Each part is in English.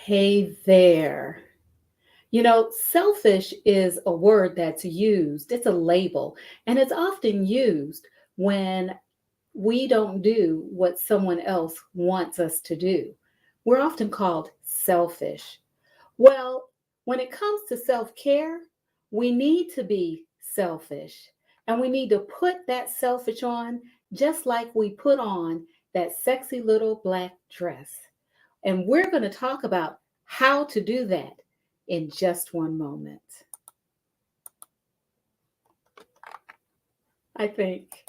Hey there. Selfish is a word that's used, it's a label, and it's often used when we don't do what someone else wants us to do. We're often called selfish. Well, when it comes to self care, we need to be selfish and we need to put that selfish on just like we put on that sexy little black dress. And we're going to talk about how to do that in just one moment, I think.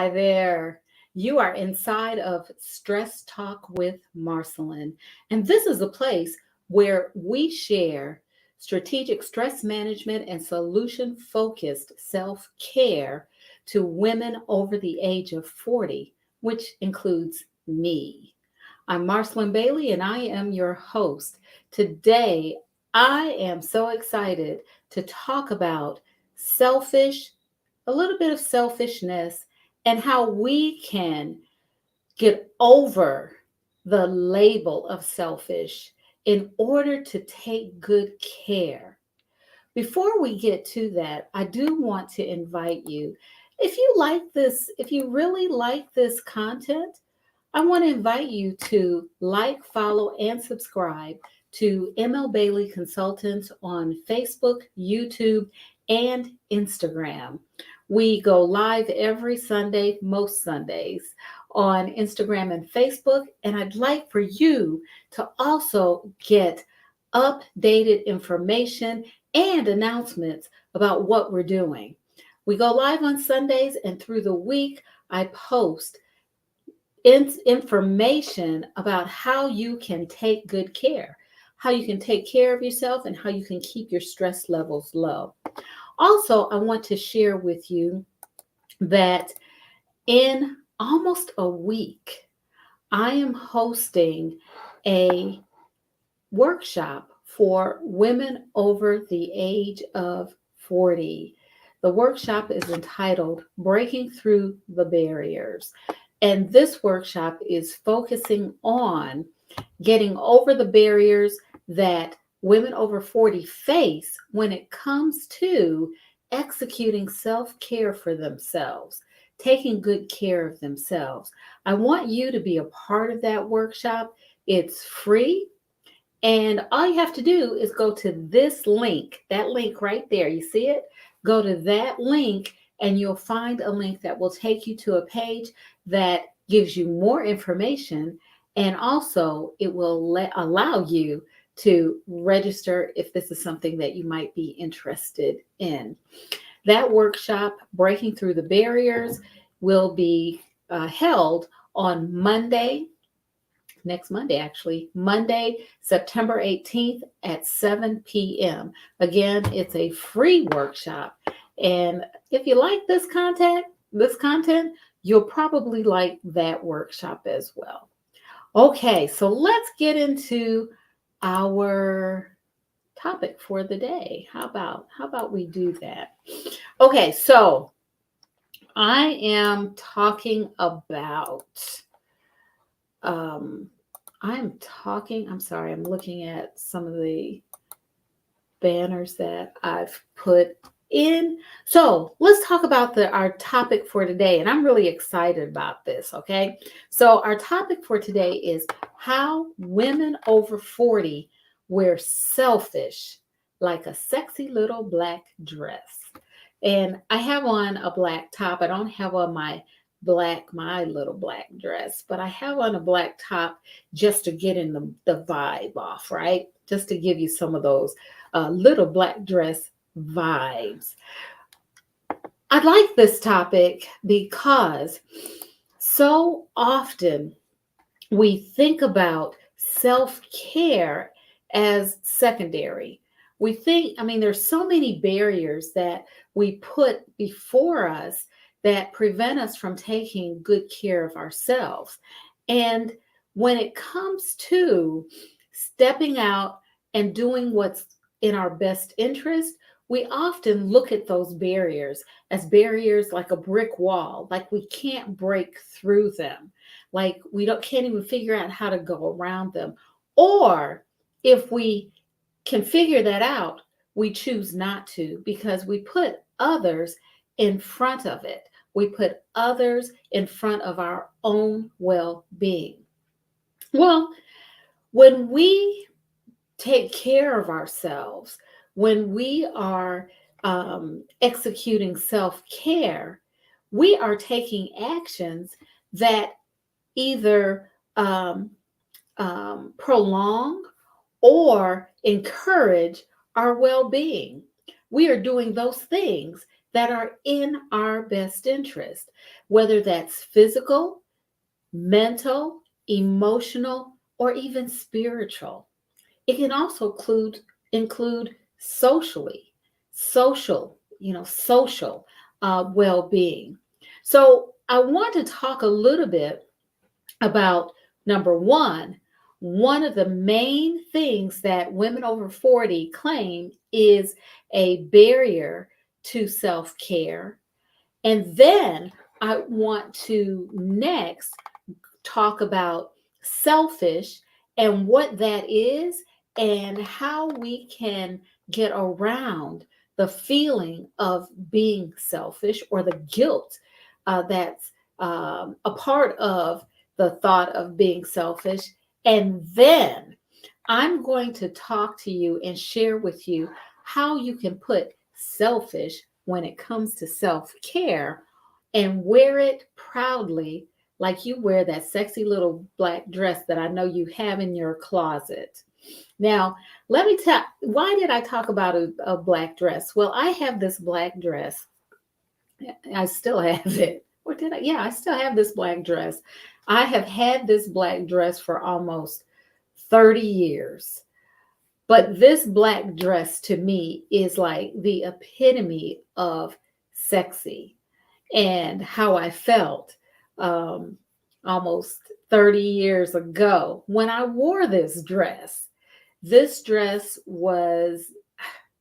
Hi there. You are inside of Stress Talk with Marcyline. And this is a place where we share strategic stress management and solution focused self care to women over the age of 40, which includes me. I'm Marcyline Bailey and I am your host. Today, I am so excited to talk about selfish, a little bit of selfishness, and how we can get over the label of selfish in order to take good care. Before we get to that, I do want to invite you, if you like this, if you really like this content, I want to invite you to like, follow, and subscribe to ML Bailey Consultants on Facebook, YouTube, and Instagram. We go live every Sunday, most Sundays, on Instagram and Facebook. And I'd like for you to also get updated information and announcements about what we're doing. We go live on Sundays, and through the week, I post information about how you can take good care, how you can take care of yourself, and how you can keep your stress levels low. Also, I want to share with you that in almost a week, I am hosting a workshop for women over the age of 40. The workshop is entitled Breaking Through the Barriers. And this workshop is focusing on getting over the barriers that women over 40 face when it comes to executing self-care for themselves, taking good care of themselves. I want you to be a part of that workshop. It's free. And all you have to do is go to this link, that link right there. You see it? Go to that link and you'll find a link that will take you to a page that gives you more information. And also it will allow you to register if this is something that you might be interested in. That workshop, Breaking Through the Barriers, will be held on Monday, next Monday, actually, Monday, September 18th at 7 p.m. Again, it's a free workshop. And if you like this content, you'll probably like that workshop as well. Okay, so let's get into our topic for the day. How about we do that? Okay, so I am talking about I'm sorry, I'm looking at some of the banners that I've put in. So let's talk about our topic for today. And I'm really excited about this, okay? So our topic for today is how women over 40 wear selfish like a sexy little black dress. And I have on a black top. I don't have on my little black dress, but I have on a black top just to get in the vibe off, right? Just to give you some of those little black dress vibes. I like this topic because So often we think about self care as secondary. We think, I mean, there's so many barriers that we put before us that prevent us from taking good care of ourselves. And when it comes to stepping out and doing what's in our best interest, we often look at those barriers as barriers like a brick wall, like we can't break through them, like we don't can't even figure out how to go around them. Or if we can figure that out, we choose not to because we put others in front of it. We put others in front of our own well-being. Well, when we take care of ourselves, when we are executing self-care, we are taking actions that either prolong or encourage our well being. We are doing those things that are in our best interest, whether that's physical, mental, emotional, or even spiritual. It can also include socially, social well-being. So I want to talk a little bit about number one of the main things that women over 40 claim is a barrier to self-care. And then I want to next talk about selfish and what that is and how we can get around the feeling of being selfish or the guilt that's a part of the thought of being selfish. And then I'm going to talk to you and share with you how you can put selfish when it comes to self care and wear it proudly, like you wear that sexy little black dress that I know you have in your closet. Now, let me tell, why did I talk about a black dress? Well, I have this black dress. I still have it. What did I? Yeah, I still have this black dress. I have had this black dress for almost 30 years. But this black dress to me is like the epitome of sexy and how I felt um, almost 30 years ago when I wore this dress. This dress was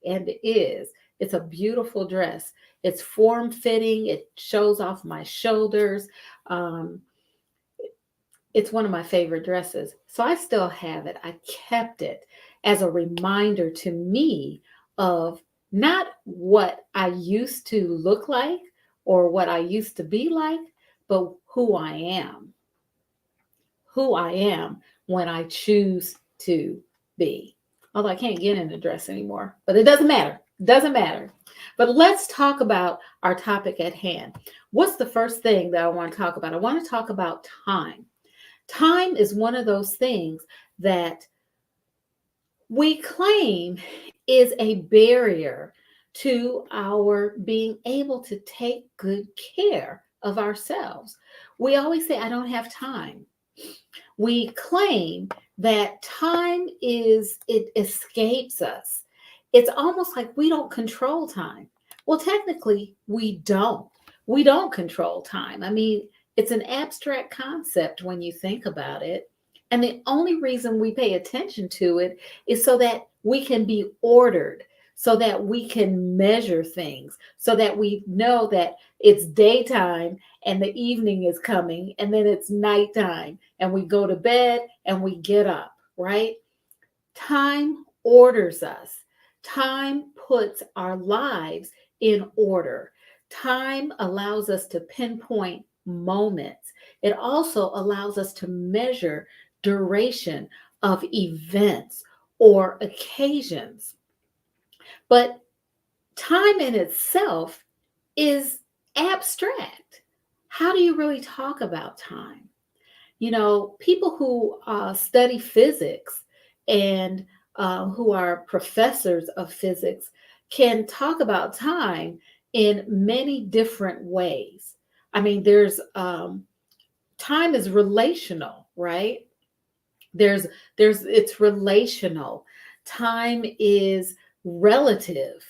and is, it's a beautiful dress. It's form fitting, it shows off my shoulders. Um, it's one of my favorite dresses. So I still have it. I kept it as a reminder to me of not what I used to look like or what I used to be like, but who I am when I choose to be. Although I can't get in a dress anymore, but it doesn't matter. It doesn't matter. But let's talk about our topic at hand. What's the first thing that I want to talk about? I want to talk about time. Time is one of those things that we claim is a barrier to our being able to take good care of ourselves. We always say, I don't have time. We claim that it escapes us. It's almost like we don't control time. Well, technically, we don't. We don't control time. I mean, it's an abstract concept when you think about it. And the only reason we pay attention to it is so that we can be ordered, so that we can measure things, so that we know that it's daytime and the evening is coming, and then it's nighttime, and we go to bed and we get up, right? Time orders us. Time puts our lives in order. Time allows us to pinpoint moments. It also allows us to measure duration of events or occasions. But time in itself is abstract. How do you really talk about time? You know, people who study physics and who are professors of physics can talk about time in many different ways. I mean, there's Time is relational, right? There's it's relational. Time is relative.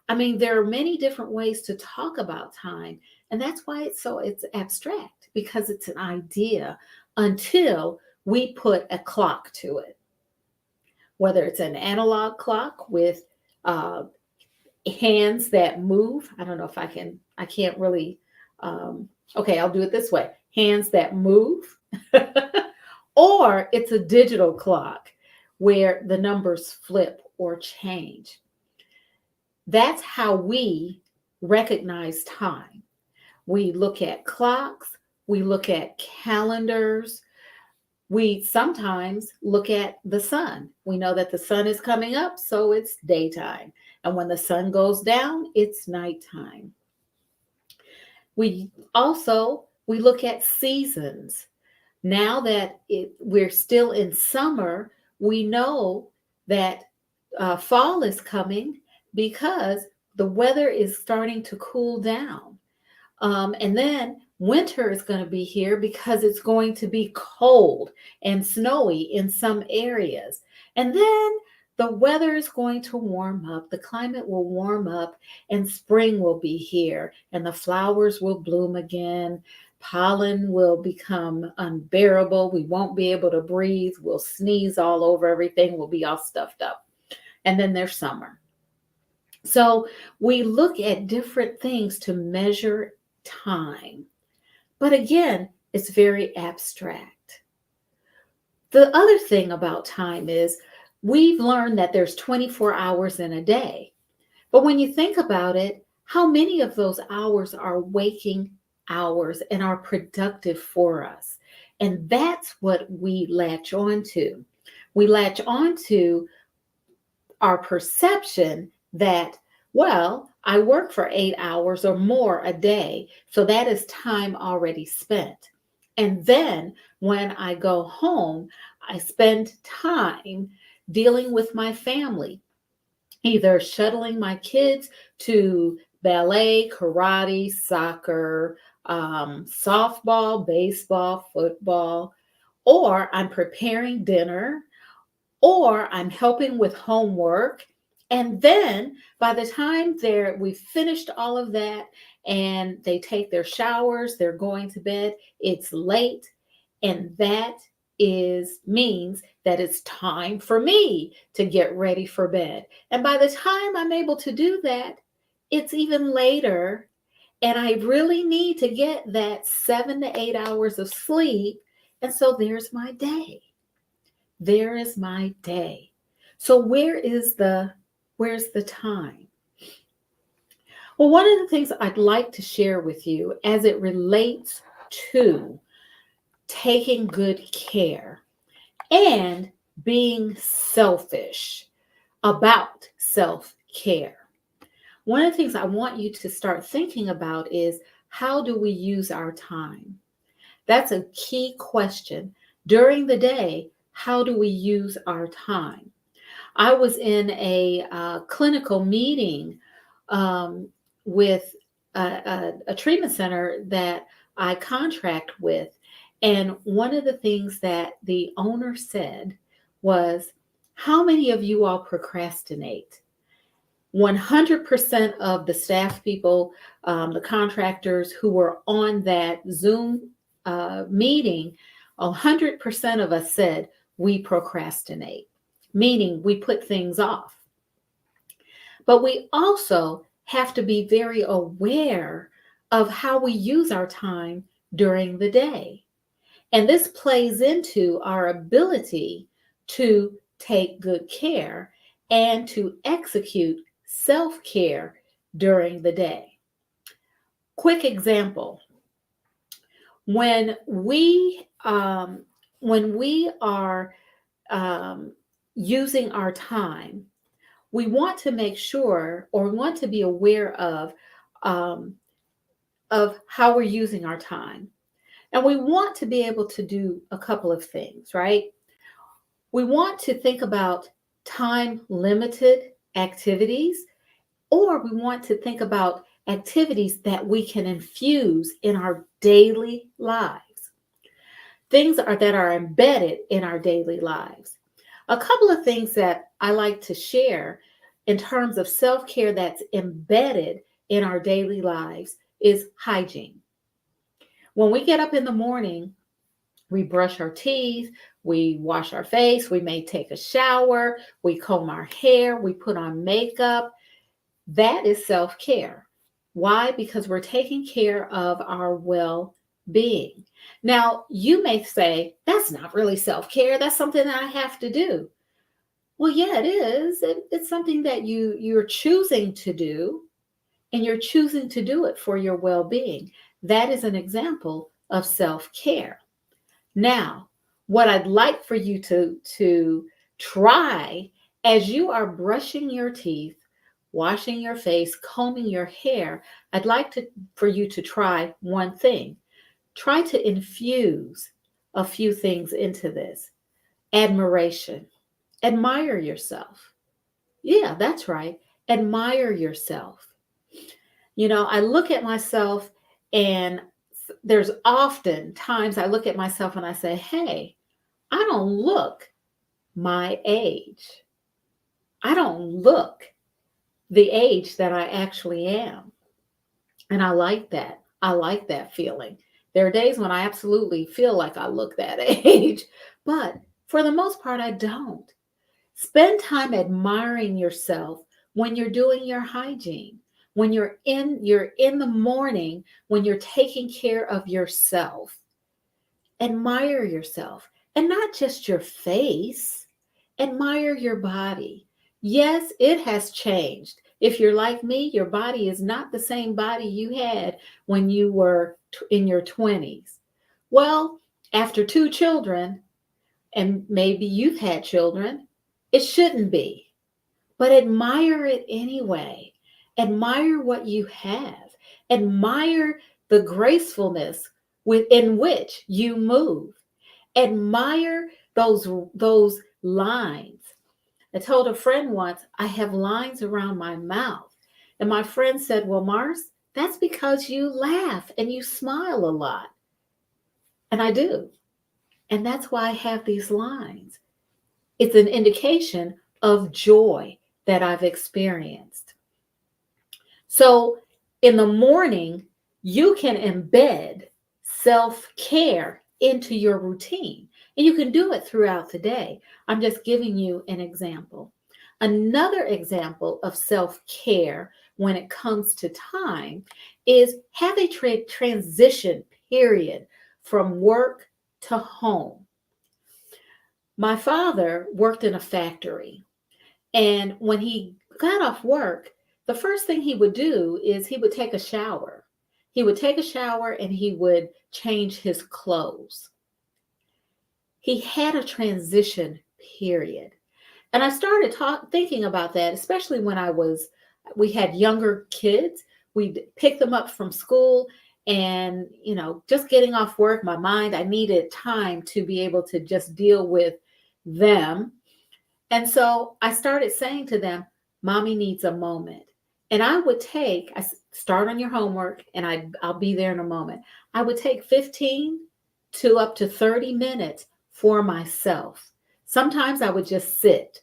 I mean, there are many different ways to talk about time, and that's why it's abstract, because it's an idea until we put a clock to it. Whether it's an analog clock with uh, hands that move. I don't know if I can't really, okay, I'll do it this way: hands that move, or it's a digital clock where the numbers flip or change. That's how we recognize time. We look at clocks, we look at calendars, we sometimes look at the sun. We know that the sun is coming up, so it's daytime. And when the sun goes down, it's nighttime. We look at seasons. Now that we're still in summer, we know that fall is coming because the weather is starting to cool down. And then winter is going to be here because it's going to be cold and snowy in some areas. And then the weather is going to warm up, the climate will warm up, and spring will be here, and the flowers will bloom again. Pollen will become unbearable. We won't be able to breathe. We'll sneeze all over everything. We'll be all stuffed up. And then there's summer. So we look at different things to measure time. But again, it's very abstract. The other thing about time is we've learned that there's 24 hours in a day. But when you think about it, how many of those hours are waking hours and are productive for us? And that's what we latch on to. We latch on to our perception that, well, I work for 8 hours or more a day, so that is time already spent. And then when I go home, I spend time dealing with my family, either shuttling my kids to ballet, karate, soccer, softball, baseball, football, or I'm preparing dinner, or I'm helping with homework. And then by the time we've finished all of that and they take their showers, they're going to bed, it's late. And that means that it's time for me to get ready for bed. And by the time I'm able to do that, it's even later. And I really need to get that 7 to 8 hours of sleep. And so there's my day. There is my day. So where's the time? Well, one of the things I'd like to share with you as it relates to taking good care and being selfish about self-care. One of the things I want you to start thinking about is, how do we use our time? That's a key question. During the day, how do we use our time? I was in a clinical meeting with a treatment center that I contract with. And one of the things that the owner said was, how many of you all procrastinate? 100% of the staff people, the contractors who were on that Zoom meeting, 100% of us said we procrastinate, meaning we put things off. But we also have to be very aware of how we use our time during the day. And this plays into our ability to take good care and to execute self-care during the day. Quick example. When we are using our time, we want to make sure, or want to be aware of how we're using our time. And we want to be able to do a couple of things, right? We want to think about time limited activities, or we want to think about activities that we can infuse in our daily lives. that are embedded in our daily lives. A couple of things that I like to share in terms of self-care that's embedded in our daily lives is hygiene. When we get up in the morning, we brush our teeth, we wash our face, we may take a shower, we comb our hair, we put on makeup. That is self-care. Why? Because we're taking care of our well-being. Now, you may say, that's not really self-care. That's something that I have to do. Well, yeah, it is. It's something that you're choosing to do, and you're choosing to do it for your well-being. That is an example of self-care. Now, what I'd like for you to try as you are brushing your teeth, washing your face, combing your hair, I'd like for you to try one thing. Try to infuse a few things into this. Admiration. Admire yourself. Yeah, that's right. Admire yourself. I look at myself, and there's often times I look at myself and I say, hey, I don't look my age. I don't look the age that I actually am. And I like that. I like that feeling. There are days when I absolutely feel like I look that age, but for the most part, I don't. Spend time admiring yourself when you're doing your hygiene, when you're in the morning, when you're taking care of yourself. Admire yourself, and not just your face. Admire your body. Yes, it has changed. If you're like me, your body is not the same body you had when you were in your 20s. Well, after 2 children, and maybe you've had children, it shouldn't be. But admire it anyway. Admire what you have. Admire the gracefulness within which you move. Admire those lines. I told a friend once, I have lines around my mouth. And my friend said, well, Mars, that's because you laugh and you smile a lot. And I do. And that's why I have these lines. It's an indication of joy that I've experienced. So in the morning, you can embed self-care into your routine, and you can do it throughout the day. I'm just giving you an example. Another example of self-care when it comes to time is have a transition period from work to home. My father worked in a factory, and when he got off work, the first thing he would do is he would take a shower. He would take a shower and he would change his clothes. He had a transition period. And I started thinking about that, especially when we had younger kids. We'd pick them up from school, and, just getting off work, I needed time to be able to just deal with them. And so I started saying to them, Mommy needs a moment. And I start on your homework, and I'll be there in a moment. I would take 15 to up to 30 minutes for myself. Sometimes I would just sit.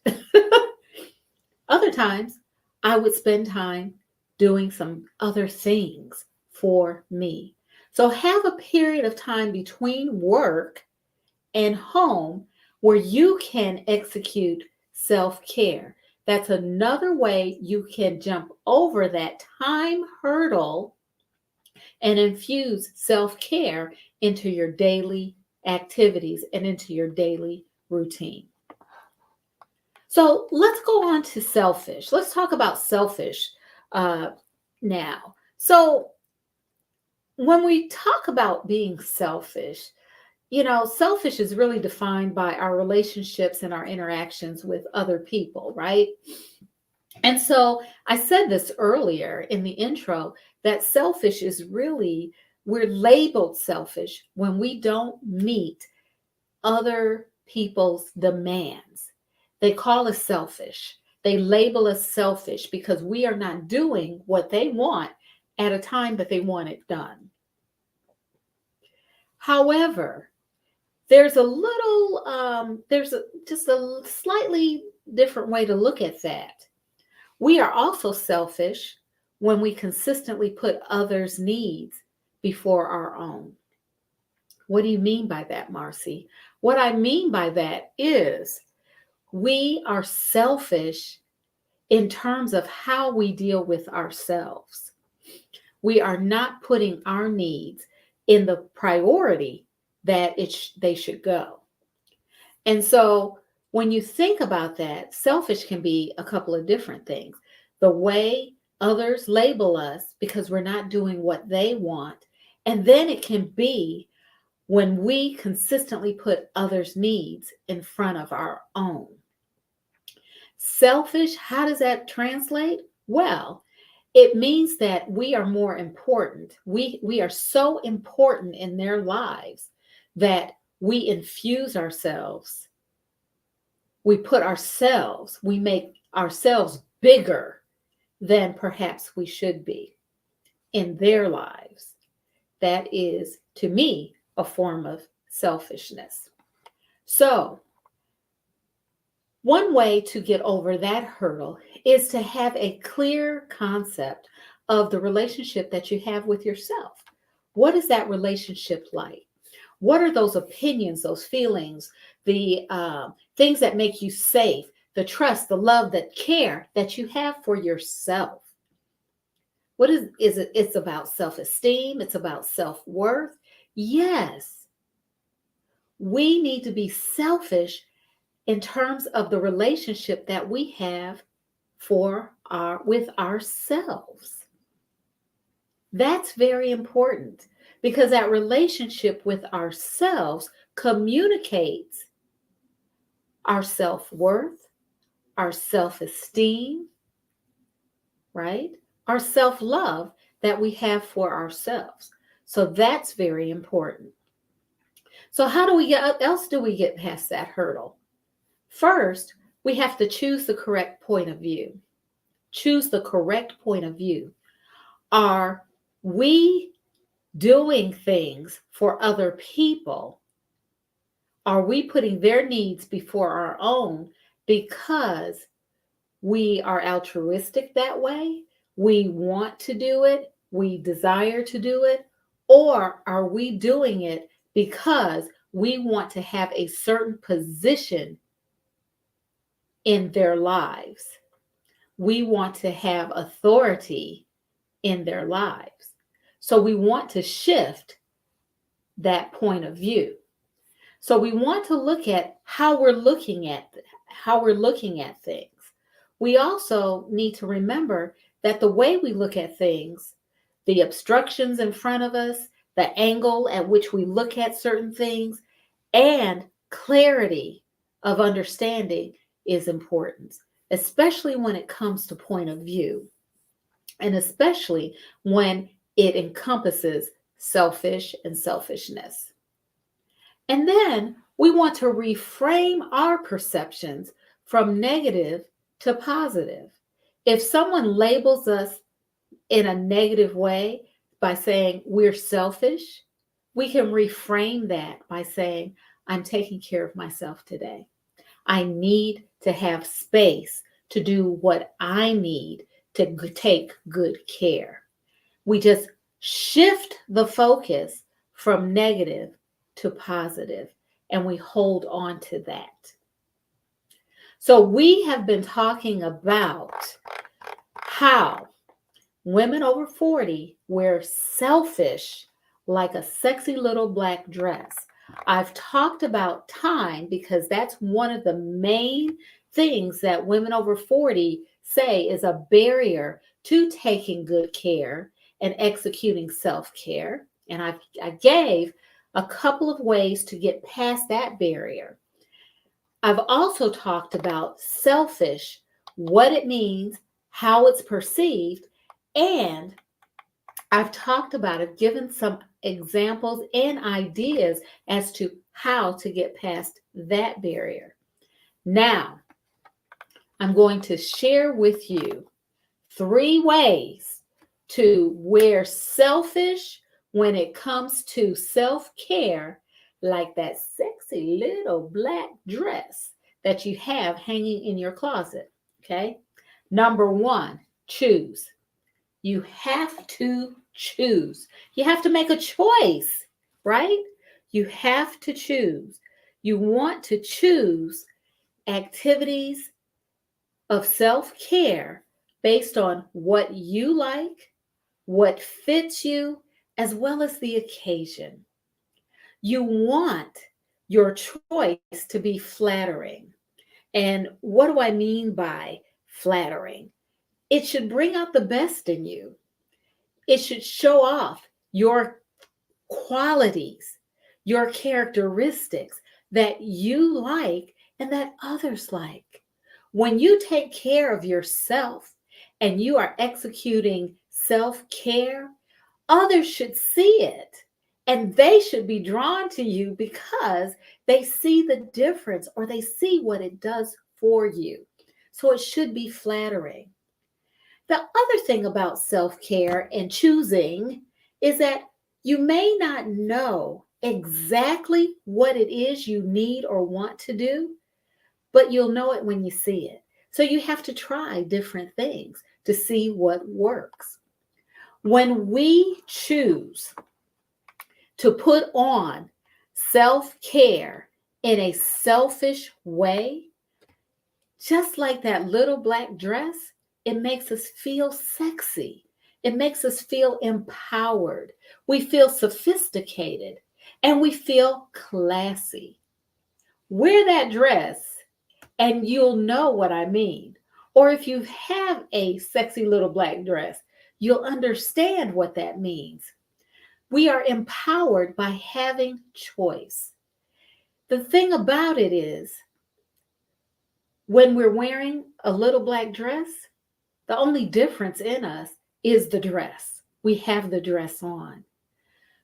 Other times I would spend time doing some other things for me. So have a period of time between work and home where you can execute self-care. That's another way you can jump over that time hurdle and infuse self-care into your daily activities and into your daily routine. So let's go on to selfish. Let's talk about selfish now. So when we talk about being selfish, selfish is really defined by our relationships and our interactions with other people, right? And so I said this earlier in the intro that selfish is really, we're labeled selfish when we don't meet other people's demands. They call us selfish. They label us selfish because we are not doing what they want at a time that they want it done. However, there's a little, just a slightly different way to look at that. We are also selfish when we consistently put others' needs before our own. What do you mean by that, Marcy? What I mean by that is we are selfish in terms of how we deal with ourselves. We are not putting our needs in the priority that they should go. And so when you think about that, selfish can be a couple of different things. The way others label us because we're not doing what they want. And then it can be when we consistently put others' needs in front of our own. Selfish, how does that translate? Well, it means that we are more important. We are so important in their lives that we infuse ourselves. We make ourselves bigger than perhaps we should be in their lives. That is, to me, a form of selfishness. So, one way to get over that hurdle is to have a clear concept of the relationship that you have with yourself. What is that relationship like? What are those opinions, those feelings, the things that make you safe, the trust, the love, the care that you have for yourself? What is it? It's about self-esteem. It's about self-worth. Yes, we need to be selfish in terms of the relationship that we have with ourselves. That's very important because that relationship with ourselves communicates our self-worth, our self-esteem, right? Our self-love that we have for ourselves. So that's very important. So how else do we get past that hurdle? First, we have to choose the correct point of view. Choose the correct point of view. Are we doing things for other people? Are we putting their needs before our own because we are altruistic that way? We want to do it. We desire to do it. Or are we doing it because we want to have a certain position in their lives? We want to have authority in their lives. So we want to shift that point of view. So we want to look at how we're looking at things. We also need to remember that the way we look at things, the obstructions in front of us, the angle at which we look at certain things, and clarity of understanding is important, especially when it comes to point of view, and especially when it encompasses selfish and selfishness. And then we want to reframe our perceptions from negative to positive. If someone labels us in a negative way by saying we're selfish, we can reframe that by saying, I'm taking care of myself today. I need to have space to do what I need to take good care. We just shift the focus from negative to positive, and we hold on to that. So we have been talking about how women over 40 wear selfish like a sexy little black dress. I've talked about time because that's one of the main things that women over 40 say is a barrier to taking good care and executing self-care. And I gave a couple of ways to get past that barrier. I've also talked about selfish, what it means, how it's perceived, and I've talked about it, given some examples and ideas as to how to get past that barrier. Now, I'm going to share with you 3 ways to wear selfish when it comes to self-care, like that sexy little black dress that you have hanging in your closet. Okay. Number one, choose. You have to choose. You have to make a choice, right? You have to choose. You want to choose activities of self care based on what you like, what fits you, as well as the occasion. You want your choice to be flattering. And what do I mean by flattering? It should bring out the best in you. It should show off your qualities, your characteristics that you like and that others like. When you take care of yourself and you are executing self care, others should see it and they should be drawn to you because they see the difference or they see what it does for you. So it should be flattering. The other thing about self care and choosing is that you may not know exactly what it is you need or want to do, but you'll know it when you see it. So you have to try different things to see what works. When we choose to put on self care in a selfish way, just like that little black dress, it makes us feel sexy. It makes us feel empowered. We feel sophisticated and we feel classy. Wear that dress and you'll know what I mean. Or if you have a sexy little black dress, you'll understand what that means. We are empowered by having choice. The thing about it is, when we're wearing a little black dress, the only difference in us is the dress. We have the dress on.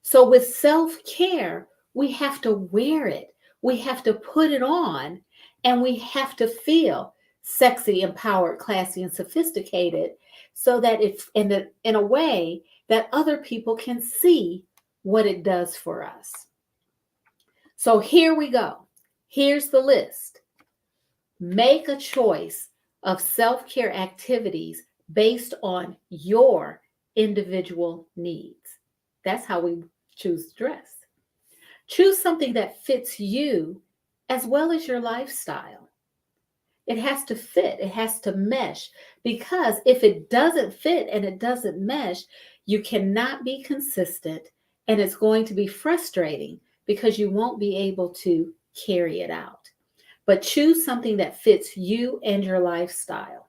So with self-care, we have to wear it. We have to put it on and we have to feel sexy, empowered, classy, and sophisticated so that it's in a way that other people can see what it does for us. So here we go. Here's the list. Make a choice of self-care activities based on your individual needs. That's how we choose dress. Choose something that fits you as well as your lifestyle. It has to fit, it has to mesh, because if it doesn't fit and it doesn't mesh, you cannot be consistent and it's going to be frustrating because you won't be able to carry it out. But choose something that fits you and your lifestyle.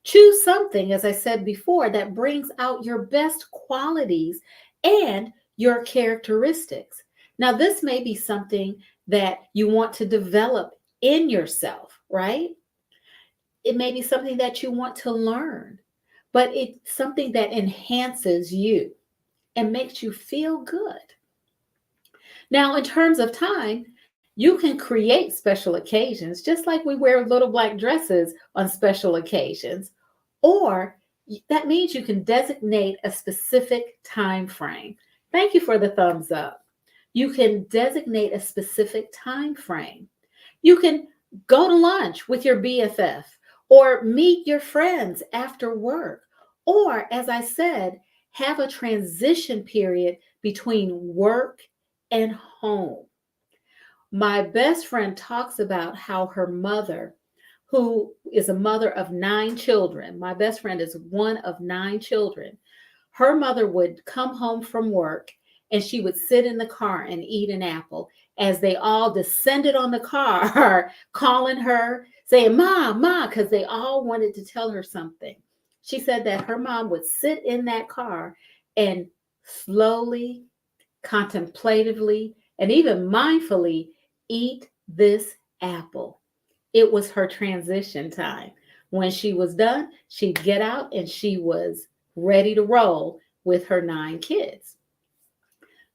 Choose something, as I said before, that brings out your best qualities and your characteristics. Now, this may be something that you want to develop in yourself, right? It may be something that you want to learn, but it's something that enhances you and makes you feel good. Now, in terms of time, you can create special occasions, just like we wear little black dresses on special occasions, or that means you can designate a specific time frame. Thank you for the thumbs up. You can designate a specific time frame. You can go to lunch with your BFF or meet your friends after work, or, as I said, have a transition period between work and home. My best friend talks about how her mother, who is a mother of 9 children, my best friend is one of 9 children. Her mother would come home from work and she would sit in the car and eat an apple as they all descended on the car, calling her, saying, "Mom, Mom," because they all wanted to tell her something. She said that her mom would sit in that car and slowly, contemplatively, and even mindfully eat this apple. It was her transition time. When she was done, she'd get out and she was ready to roll with her 9 kids.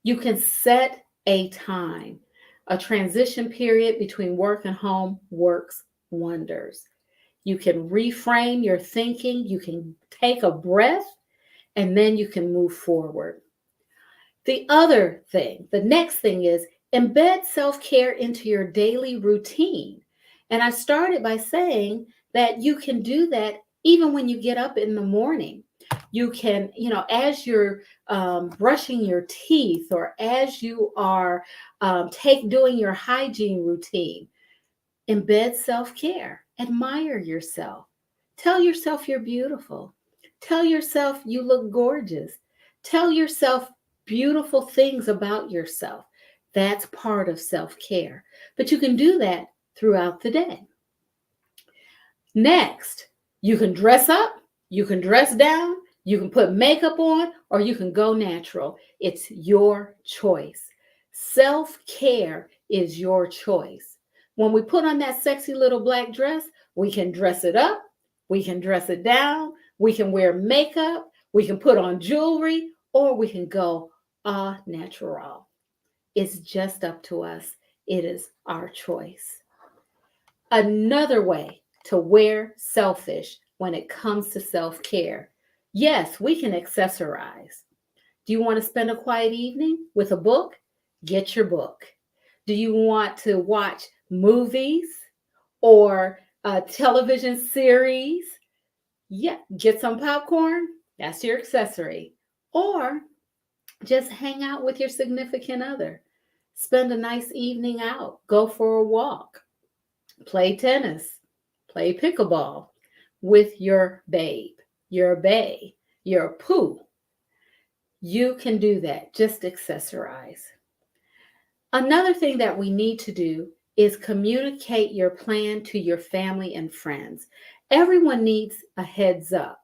You can set a time. A transition period between work and home works wonders. You can reframe your thinking, you can take a breath, and then you can move forward. The next thing is Embed self-care into your daily routine. And I started by saying that you can do that even when you get up in the morning. You can, as you're brushing your teeth or as you are doing your hygiene routine, embed self-care. Admire yourself. Tell yourself you're beautiful. Tell yourself you look gorgeous. Tell yourself beautiful things about yourself. That's part of self-care. But you can do that throughout the day. Next, you can dress up, you can dress down, you can put makeup on, or you can go natural. It's your choice. Self-care is your choice. When we put on that sexy little black dress, we can dress it up, we can dress it down, we can wear makeup, we can put on jewelry, or we can go au natural. It's just up to us. It is our choice. Another way to wear selfish when it comes to self-care. Yes, we can accessorize. Do you want to spend a quiet evening with a book? Get your book. Do you want to watch movies or a television series? Yeah, get some popcorn. That's your accessory. Or just hang out with your significant other. Spend a nice evening out. Go for a walk. Play tennis. Play pickleball with your babe, your bae, your poo. You can do that. Just accessorize. Another thing that we need to do is communicate your plan to your family and friends. Everyone needs a heads up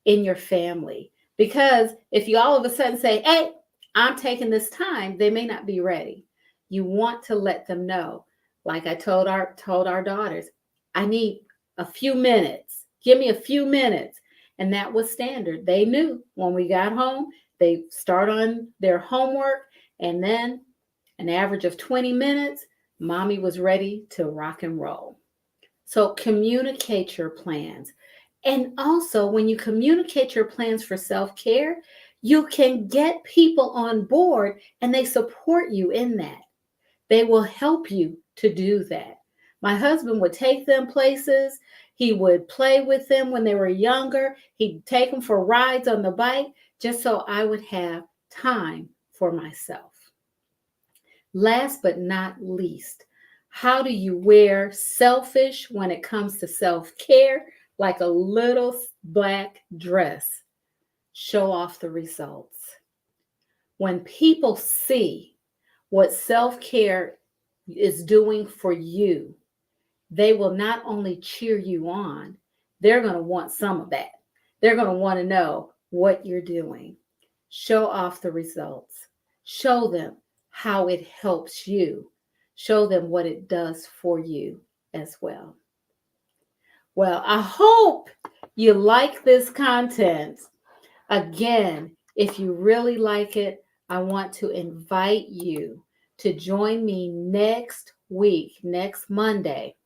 in your family because if you all of a sudden say, hey, I'm taking this time, they may not be ready. You want to let them know. Like I told our daughters, I need a few minutes. Give me a few minutes. And that was standard. They knew when we got home, they start on their homework and then an average of 20 minutes, mommy was ready to rock and roll. So communicate your plans. And also, when you communicate your plans for self-care, you can get people on board and they support you in that. They will help you to do that. My husband would take them places. He would play with them when they were younger. He'd take them for rides on the bike just so I would have time for myself. Last but not least, how do you wear selfish when it comes to self-care? Like a little black dress. Show off the results. When people see what self-care is doing for you, they will not only cheer you on, they're going to want some of that. They're going to want to know what you're doing. Show off the results. Show them how it helps you. Show them what it does for you as well. Well, I hope you like this content. Again, if you really like it, I want to invite you to join me next week, next Monday,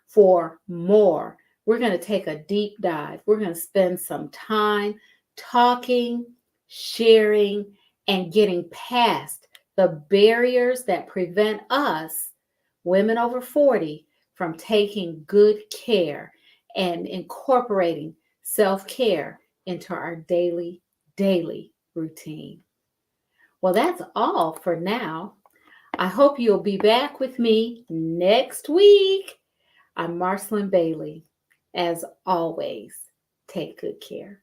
for more. We're going to take a deep dive. We're going to spend some time talking, sharing, and getting past the barriers that prevent us, women over 40, from taking good care and incorporating self-care into our daily routine. Well, that's all for now. I hope you'll be back with me next week. I'm Marcyline Bailey. As always, take good care.